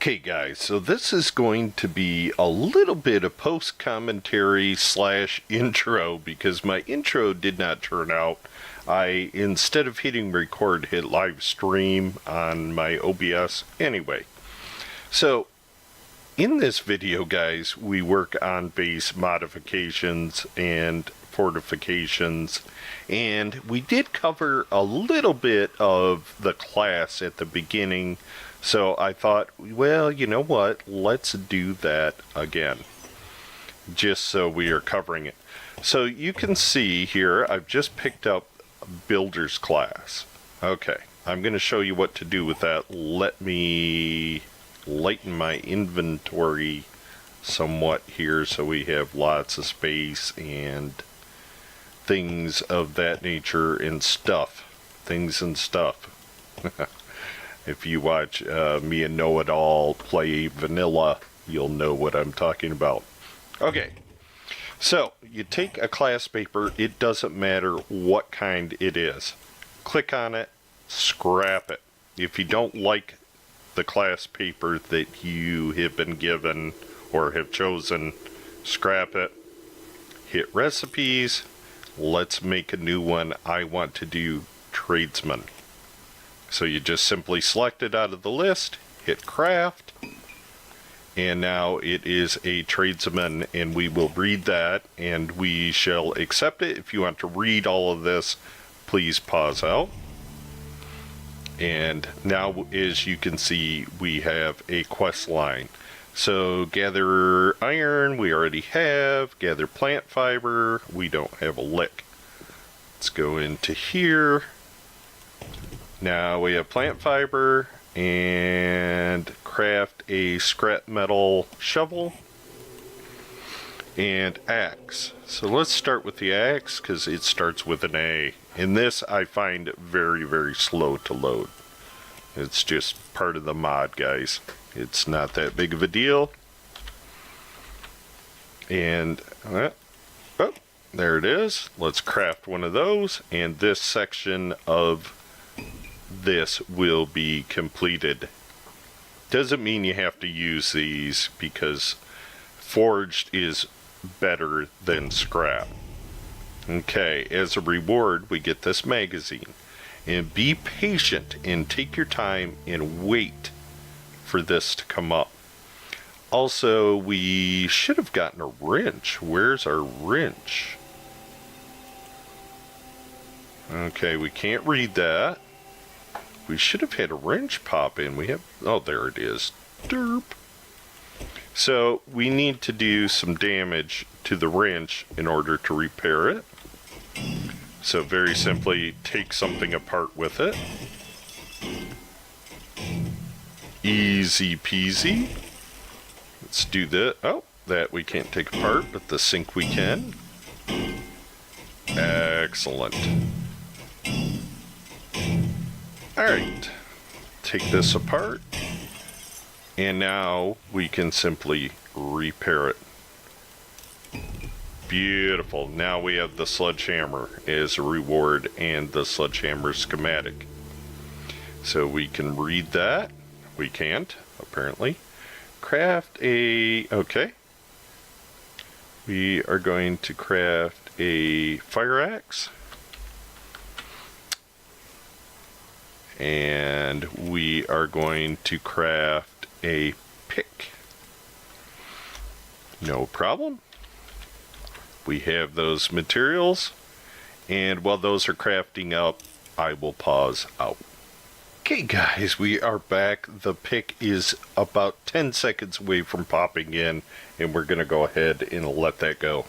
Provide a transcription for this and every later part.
Okay guys, so this is going to be a little bit of post-commentary slash intro because my intro did not turn out. I, instead of hitting record, hit live stream on my OBS. Anyway, so in this video guys, we work on base modifications and fortifications, and we did cover a little bit of the class at the beginning. So I thought, well, you know what, let's do that again, just so we are covering it. So you can see here, I've just picked up Builder's class. Okay, I'm going to show you what to do with that. Let me lighten my inventory somewhat here so we have lots of space and things of that nature and stuff. Things and stuff. If you watch me and Know-It-All play vanilla, you'll know what I'm talking about. Okay, so you take a class paper, it doesn't matter what kind it is. Click on it, scrap it. If you don't like the class paper that you have been given or have chosen, scrap it. Hit recipes, let's make a new one. I want to do tradesman. So you just simply select it out of the list, hit craft, and now it is a tradesman, and we will read that and we shall accept it. If you want to read all of this, please pause out. And now, as you can see, we have a quest line. So gather iron, we already have. Gather plant fiber, we don't have a lick. Let's go into here. Now we have plant fiber and craft a scrap metal shovel and axe. So let's start with the axe because it starts with an A. And this I find very, very slow to load. It's just part of the mod, guys. It's not that big of a deal. And, oh, there it is. Let's craft one of those. And this section of this will be completed. Doesn't mean you have to use these because forged is better than scrap. Okay, as a reward we get this magazine, and be patient and take your time and wait for this to come up. Also, we should have gotten a wrench. Where's our wrench? Okay, we can't read that. We should have had a wrench pop in. We have, oh, there it is. Derp. So we need to do some damage to the wrench in order to repair it. So very simply, take something apart with it. Easy peasy. Let's do that. Oh, that we can't take apart, but the sink we can. Excellent. Alright, take this apart, and now we can simply repair it. Beautiful. Now we have the sledgehammer as a reward and the sledgehammer schematic. So we can read that. We can't, apparently. Craft a... okay. We are going to craft a fire axe. And we are going to craft a pick. No problem. We have those materials, and while those are crafting up, I will pause out. Okay guys, we are back. The pick is about 10 seconds away from popping in, and we're going to go ahead and let that go.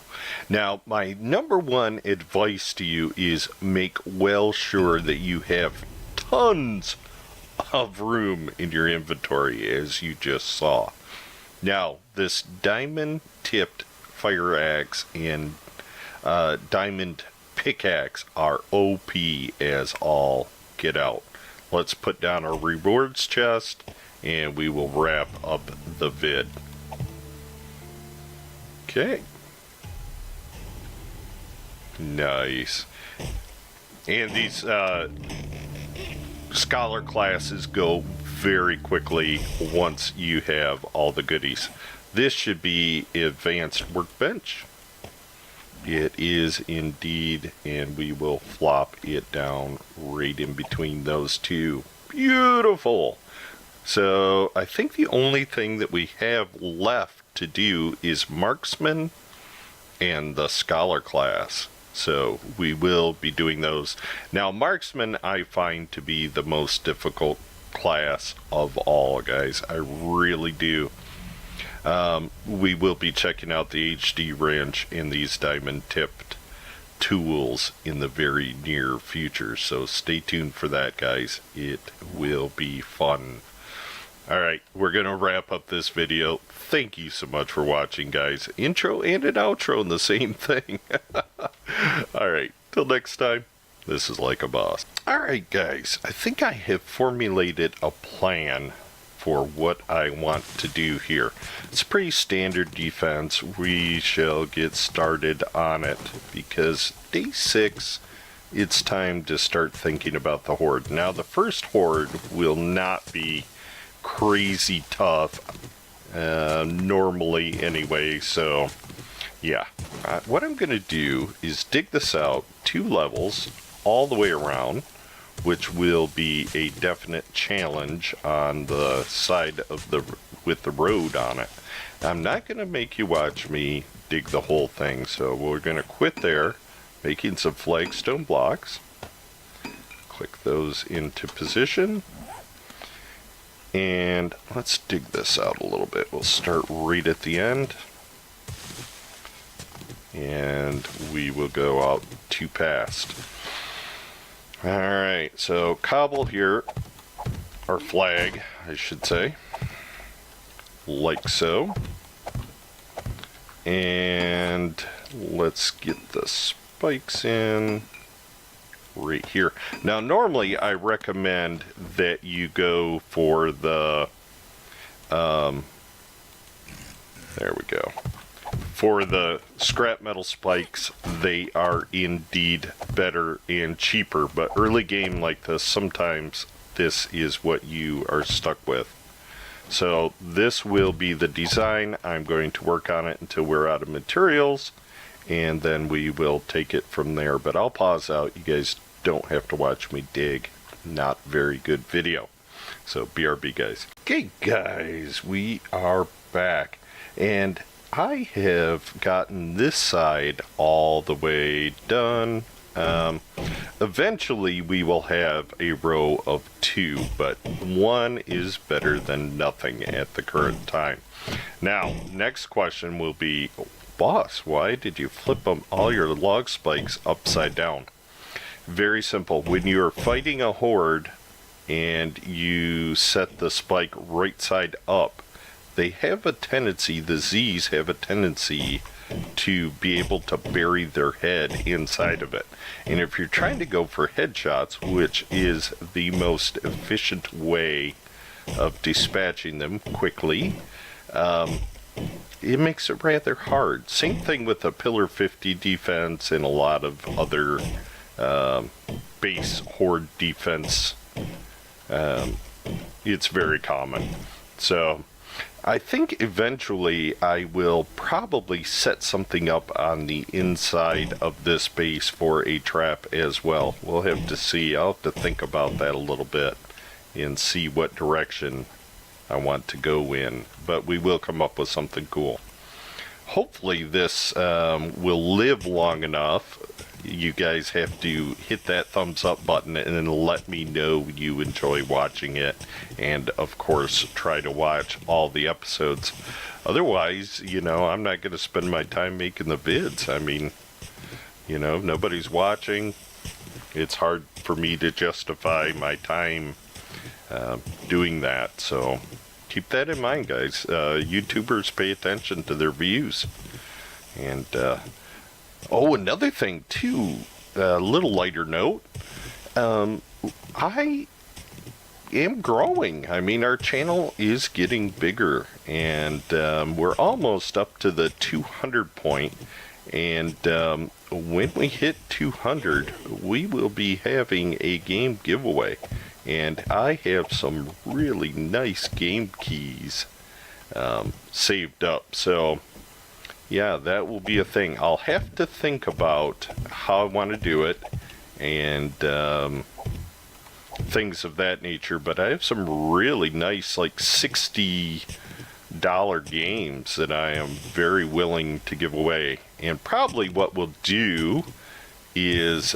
Now, my number one advice to you is make well sure that you have tons of room in your inventory, as you just saw. Now, this diamond tipped fire axe and diamond pickaxe are OP as all get out. Let's put down our rewards chest and we will wrap up the vid. Okay. Nice. And these scholar classes go very quickly once you have all the goodies. This should be advanced workbench. It is indeed, and we will flop it down right in between those two. Beautiful! So I think the only thing that we have left to do is marksman and the scholar class. So we will be doing those. Now marksman I find to be the most difficult class of all, guys. I really do. We will be checking out the HD wrench and these diamond tipped tools in the very near future, so stay tuned for that, guys. It will be fun. Alright, we're gonna wrap up this video. Thank you so much for watching, guys. Intro and an outro in the same thing. Alright, till next time, this is Like a Boss. Alright, guys, I think I have formulated a plan for what I want to do here. It's pretty standard defense. We shall get started on it because day 6, it's time to start thinking about the hoard. Now the first hoard will not be crazy tough normally anyway, so yeah. What I'm gonna do is dig this out 2 levels all the way around, which will be a definite challenge on the side of the with the road on it. I'm not going to make you watch me dig the whole thing, so we're going to quit there, making some flagstone blocks. Click those into position, and let's dig this out a little bit. We'll start right at the end, and we will go out 2 past. Alright, so cobble here, or flag, I should say, like so. And let's get the spikes in right here. Now, normally I recommend that you go for the, there we go. For the scrap metal spikes, they are indeed better and cheaper, but early game like this, sometimes this is what you are stuck with. So this will be the design. I'm going to work on it until we're out of materials, and then we will take it from there. But I'll pause out. You guys don't have to watch me dig. Not very good video. So BRB, guys. Okay, guys, we are back, and I have gotten this side all the way done. Eventually we will have a row of 2, but 1 is better than nothing at the current time. Now, next question will be, boss, why did you flip all your log spikes upside down? Very simple. When you're fighting a horde and you set the spike right side up, they have a tendency, the Z's have a tendency to be able to bury their head inside of it. And if you're trying to go for headshots, which is the most efficient way of dispatching them quickly, it makes it rather hard. Same thing with the Pillar 50 defense and a lot of other base horde defense. It's very common. So I think eventually I will probably set something up on the inside of this base for a trap as well. We'll have to see. I'll have to think about that a little bit and see what direction I want to go in. But we will come up with something cool. Hopefully this will live long enough. You guys have to hit that thumbs up button and then let me know you enjoy watching it, and of course try to watch all the episodes. Otherwise, you know, I'm not going to spend my time making the vids. I mean, you know, nobody's watching. It's hard for me to justify my time doing that, so keep that in mind, guys. YouTubers pay attention to their views. And oh, another thing too, a little lighter note, I am growing. I mean, our channel is getting bigger, and we're almost up to the 200 point, and when we hit 200, we will be having a game giveaway, And I have some really nice game keys saved up. So yeah, that will be a thing. I'll have to think about how I want to do it and things of that nature. But I have some really nice, like $60 games that I am very willing to give away. And probably what we'll do is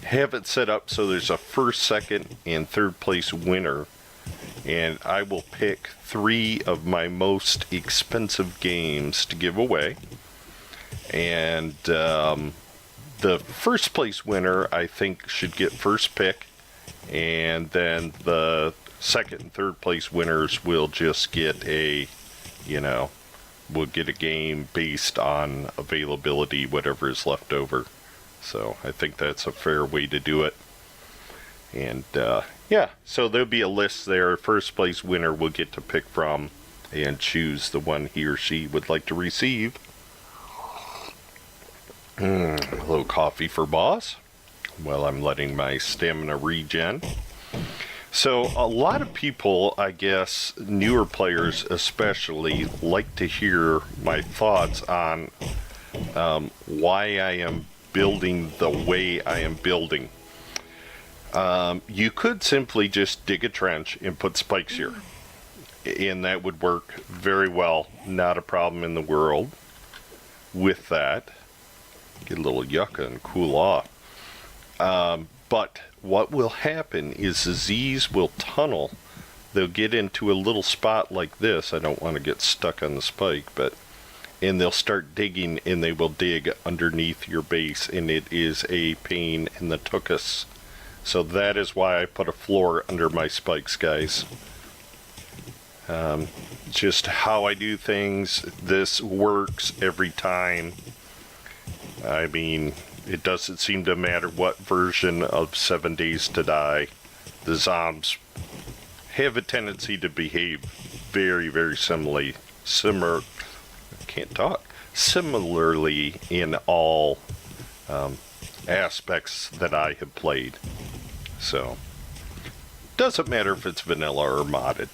have it set up so there's a first, second, and third place winner. And I will pick 3 of my most expensive games to give away. And the first place winner, I think, should get first pick. And then the second and third place winners will just get a, we'll get a game based on availability, whatever is left over. So I think that's a fair way to do it. And yeah, so there'll be a list there. First place winner will get to pick from and choose the one he or she would like to receive. A little coffee for boss while I'm letting my stamina regen. So a lot of people, I guess, newer players especially, like to hear my thoughts on why I am building the way I am building. You could simply just dig a trench and put spikes here, and that would work very well. Not a problem in the world with that. Get a little yucca and cool off. But what will happen is the Z's will tunnel. They'll get into a little spot like this. I don't want to get stuck on the spike, and they'll start digging, and they will dig underneath your base, and it is a pain in the tuchus. So that is why I put a floor under my spikes, guys. Just how I do things. This works every time. I mean, it doesn't seem to matter what version of 7 Days to Die. The zombies have a tendency to behave very, very similarly in all aspects that I have played. So, doesn't matter if it's vanilla or modded.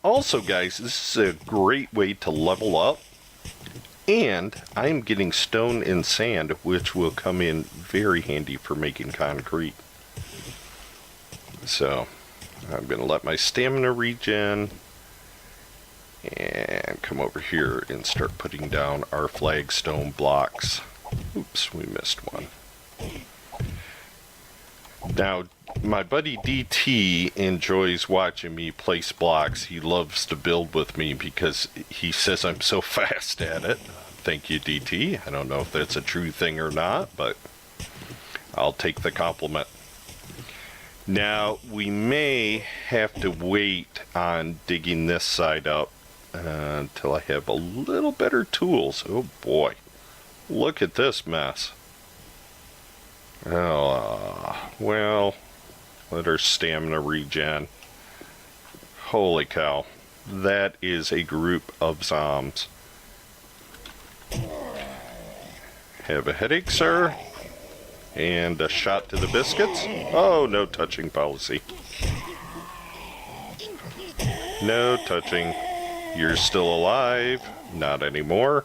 Also, guys, this is a great way to level up. And I'm getting stone and sand, which will come in very handy for making concrete. So, I'm going to let my stamina regen. And come over here and start putting down our flagstone blocks. Oops, we missed one. Now, my buddy DT enjoys watching me place blocks. He loves to build with me because he says I'm so fast at it. Thank you, DT. I don't know if that's a true thing or not, but I'll take the compliment. Now, we may have to wait on digging this side up until I have a little better tools. Oh boy, look at this mess. Oh, well, let our stamina regen. Holy cow, that is a group of zombies. Have a headache, sir? And a shot to the biscuits? Oh, no touching policy. No touching. You're still alive. Not anymore.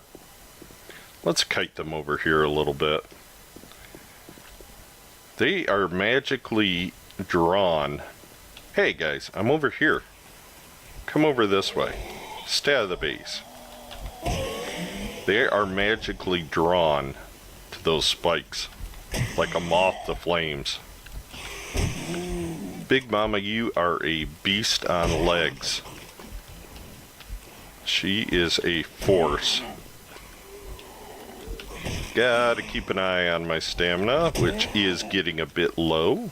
Let's kite them over here a little bit. They are magically drawn. Hey guys, I'm over here. Come over this way. Stay out of the base. They are magically drawn to those spikes, like a moth to flames. Big Mama, you are a beast on legs. She is a force. Gotta keep an eye on my stamina, which is getting a bit low.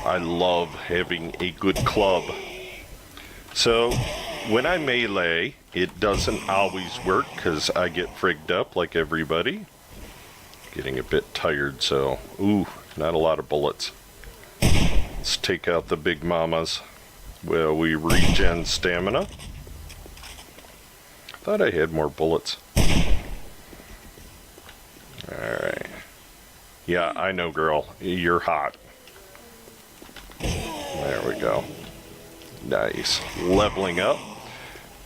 I love having a good club. So, when I melee, it doesn't always work because I get frigged up like everybody. Getting a bit tired, so, ooh, not a lot of bullets. Let's take out the big mamas. Well, we regen stamina. Thought I had more bullets. Alright. Yeah, I know, girl. You're hot. There we go. Nice. Leveling up.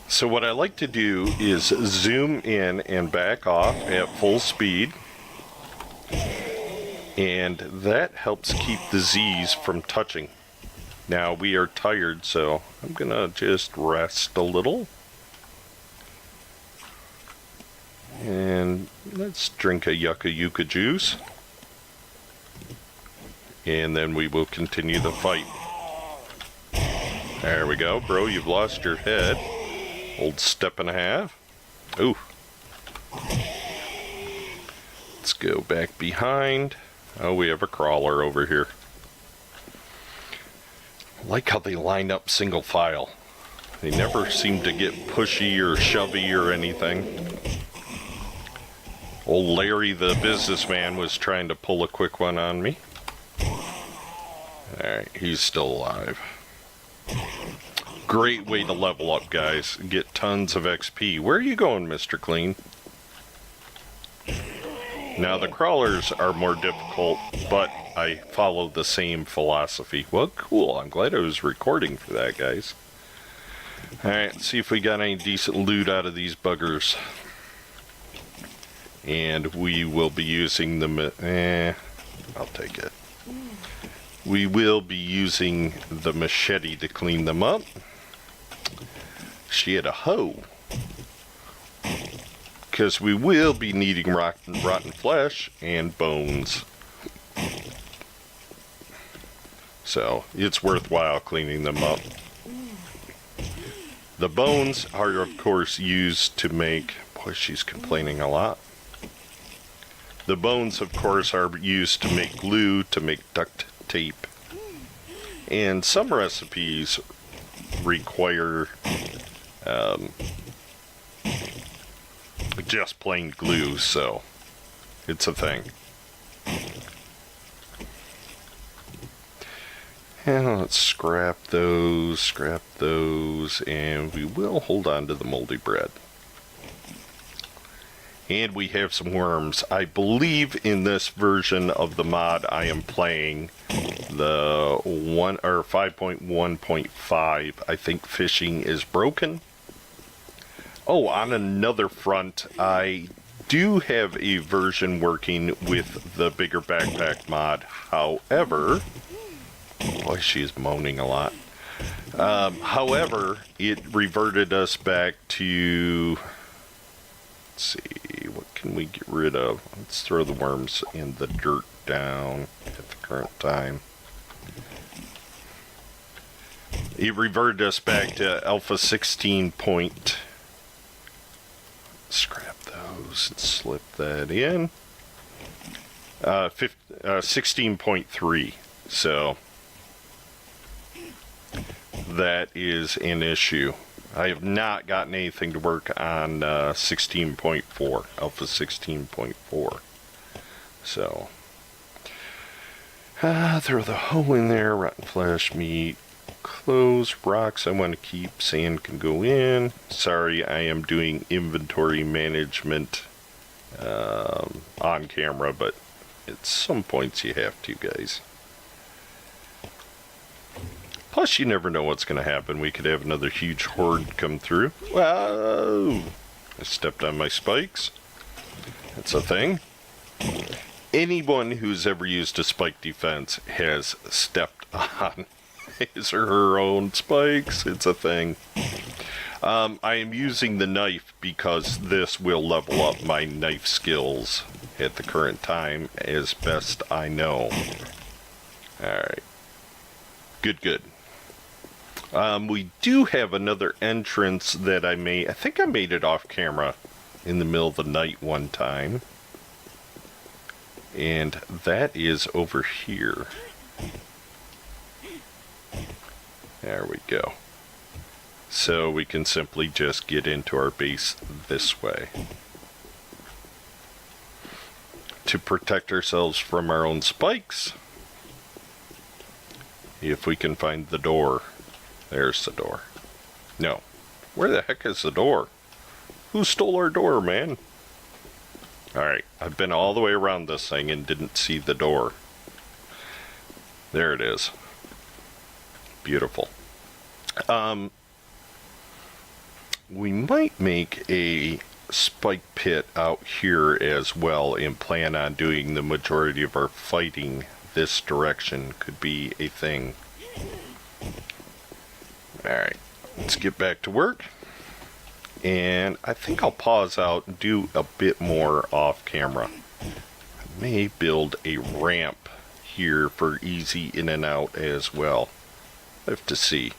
So what I like to do is zoom in and back off at full speed. And that helps keep the Z's from touching. Now we are tired, so I'm gonna just rest a little. And let's drink a yucca yucca juice. And then we will continue the fight. There we go, bro, you've lost your head. Old step and a half. Ooh. Let's go back behind. Oh, we have a crawler over here. I like how they line up single file. They never seem to get pushy or shovey or anything. Old Larry the businessman was trying to pull a quick one on me. Alright, he's still alive. Great way to level up, guys. Get tons of XP. Where are you going, Mr. Clean? Now, the crawlers are more difficult, but I follow the same philosophy. Well, cool. I'm glad I was recording for that, guys. Alright, see if we got any decent loot out of these buggers. And we will be using the... I'll take it. We will be using the machete to clean them up. She had a hoe. Because we will be needing rotten flesh and bones. So, it's worthwhile cleaning them up. The bones are, of course, used to make... Boy, she's complaining a lot. The bones, of course, are used to make glue, to make duct tape. And some recipes require just plain glue, so it's a thing. And let's scrap those, and we will hold on to the moldy bread. And we have some worms. I believe in this version of the mod I am playing, the 5.1.5, I think fishing is broken. Oh, on another front, I do have a version working with the bigger backpack mod. However, boy, she's moaning a lot. However, it reverted us back to... Let's see, what can we get rid of? Let's throw the worms in the dirt down at the current time. It reverted us back to Alpha 16 point. Scrap those and slip that in. 16.3. So that is an issue. I have not gotten anything to work on 16.4, Alpha 16.4. So, throw the hoe in there, rotten flesh, meat, clothes, rocks I want to keep, sand can go in. Sorry, I am doing inventory management on camera, but at some points you have to, guys. Plus, you never know what's going to happen. We could have another huge horde come through. Whoa! I stepped on my spikes. That's a thing. Anyone who's ever used a spike defense has stepped on his or her own spikes. It's a thing. I am using the knife because this will level up my knife skills at the current time as best I know. Alright. Good. We do have another entrance that I think I made it off camera in the middle of the night one time. And that is over here. There we go. So we can simply just get into our base this way. To protect ourselves from our own spikes. If we can find the door. There's the door. No. Where the heck is the door? Who stole our door, man? Alright, I've been all the way around this thing and didn't see the door. There it is. Beautiful. We might make a spike pit out here as well and plan on doing the majority of our fighting this direction. Could be a thing. Alright, let's get back to work. And I think I'll pause out and do a bit more off camera. I may build a ramp here for easy in and out as well. I have to see.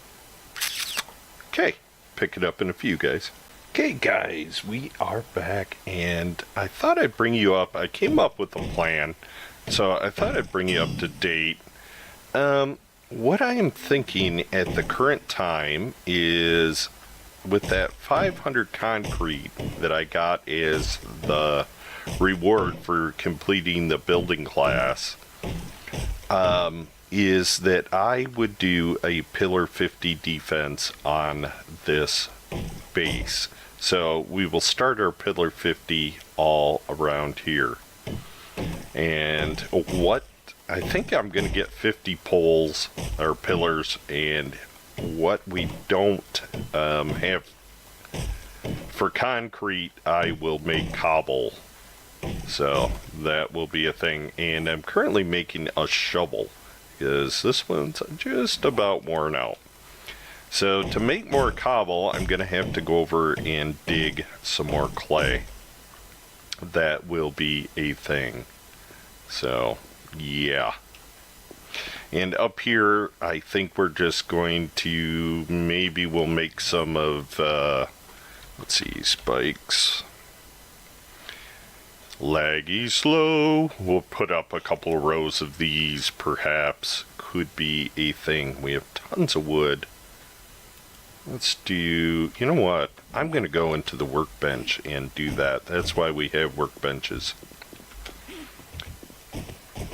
Okay, pick it up in a few, guys. Okay, guys, we are back, and I thought I'd bring you up. I came up with a plan, so I thought I'd bring you up to date. What I am thinking at the current time is, with that 500 concrete that I got as the reward for completing the building class, is that I would do a pillar 50 defense on this base. So we will start our pillar 50 all around here. And what I think I'm going to get 50 poles or pillars, and what we don't have for concrete, I will make cobble. So that will be a thing. And I'm currently making a shovel, because this one's just about worn out. So to make more cobble, I'm going to have to go over and dig some more clay. That will be a thing. So, yeah. And up here, I think we're just going to, maybe we'll make some of, let's see, spikes. Laggy slow. We'll put up a couple of rows of these, perhaps. Could be a thing. We have tons of wood. Let's do, you know what? I'm going to go into the workbench and do that. That's why we have workbenches.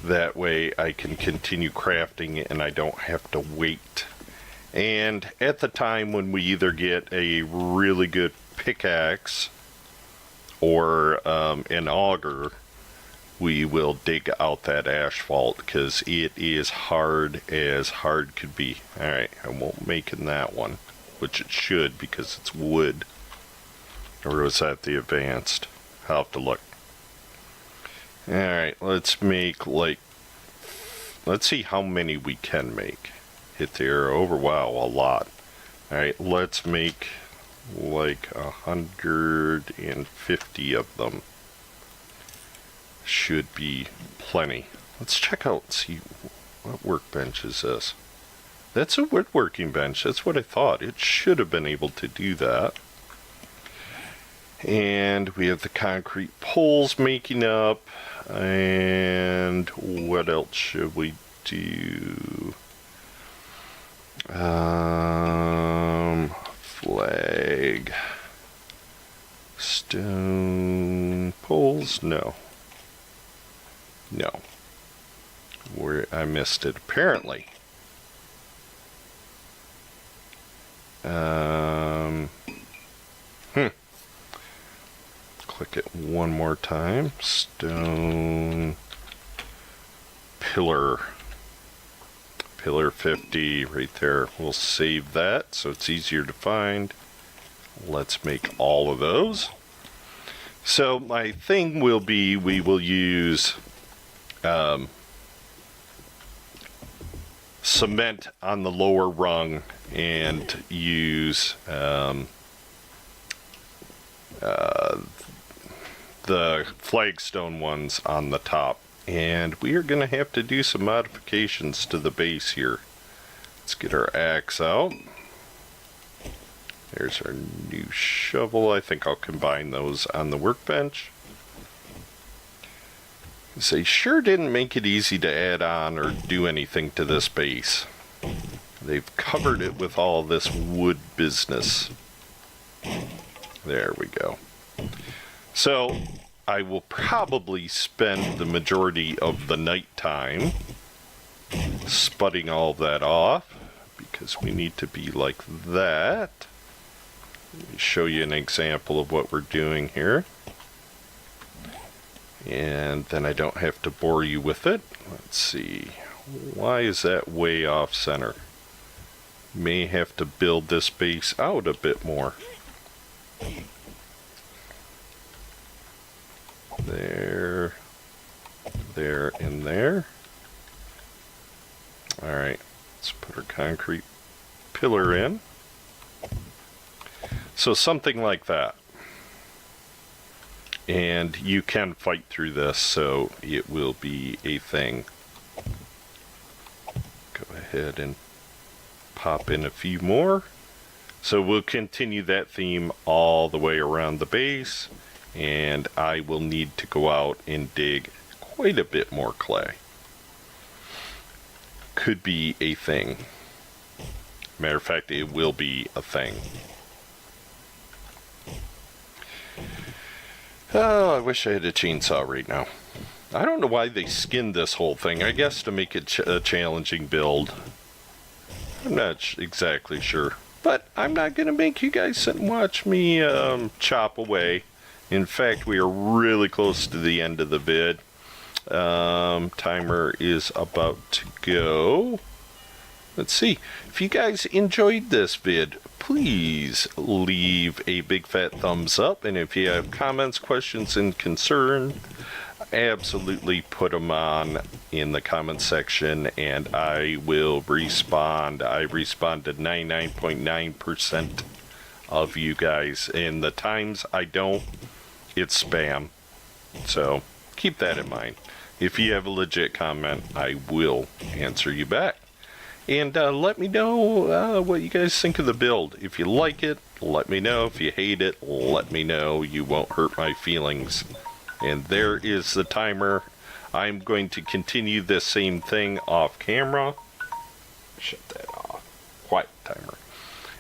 That way I can continue crafting and I don't have to wait. And at the time when we either get a really good pickaxe or an auger, we will dig out that asphalt, because it is hard as hard could be. Alright, I won't make in that one, which it should because it's wood. Or was that the advanced? I'll have to look. Alright, let's make like, let's see how many we can make. Hit the arrow over, wow, a lot. Alright, let's make like 150 of them. Should be plenty. Let's check out, see, what workbench is this? That's a woodworking bench, that's what I thought. It should have been able to do that. And we have the concrete poles making up. And what else should we do? Flag. Stone poles? No. No. Where I missed it apparently. Click it one more time. Stone pillar. Pillar 50 right there. We'll save that so it's easier to find. Let's make all of those. So my thing will be, we will use cement on the lower rung and use the flagstone ones on the top. And we are going to have to do some modifications to the base here. Let's get our axe out. There's our new shovel. I think I'll combine those on the workbench. They sure didn't make it easy to add on or do anything to this base. They've covered it with all this wood business. There we go. So I will probably spend the majority of the night time spudding all of that off, because we need to be like that. Let me show you an example of what we're doing here. And then I don't have to bore you with it. Let's see. Why is that way off center? May have to build this base out a bit more. There, there, and there. Alright, let's put our concrete pillar in. So something like that. And you can fight through this, so it will be a thing. Go ahead and pop in a few more. So we'll continue that theme all the way around the base, and I will need to go out and dig quite a bit more clay. Could be a thing. Matter of fact, it will be a thing. Oh, I wish I had a chainsaw right now. I don't know why they skinned this whole thing. I guess to make it a challenging build. I'm not exactly sure. But I'm not going to make you guys sit and watch me chop away. In fact, we are really close to the end of the vid. Timer is about to go. Let's see. If you guys enjoyed this vid, please leave a big fat thumbs up. And if you have comments, questions, and concern, absolutely put them on in the comment section and I will respond. I respond to 99.9% of you guys. And the times I don't, it's spam. So keep that in mind. If you have a legit comment, I will answer you back. And let me know what you guys think of the build. If you like it, let me know. If you hate it, let me know. You won't hurt my feelings. And there is the timer. I'm going to continue this same thing off camera. Shut that off. Quiet timer.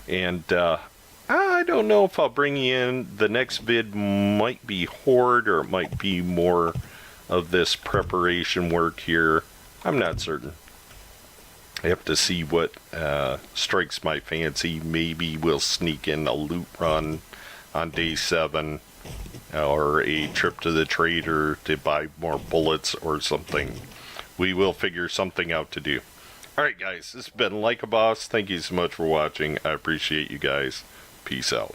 And I don't know if I'll bring you in. The next vid might be hoard, or it might be more of this preparation work here. I'm not certain. I have to see what strikes my fancy. Maybe we'll sneak in a loot run on day 7, or a trip to the trader to buy more bullets or something. We will figure something out to do. Alright guys, this has been Like a Boss. Thank you so much for watching. I appreciate you guys. Peace out.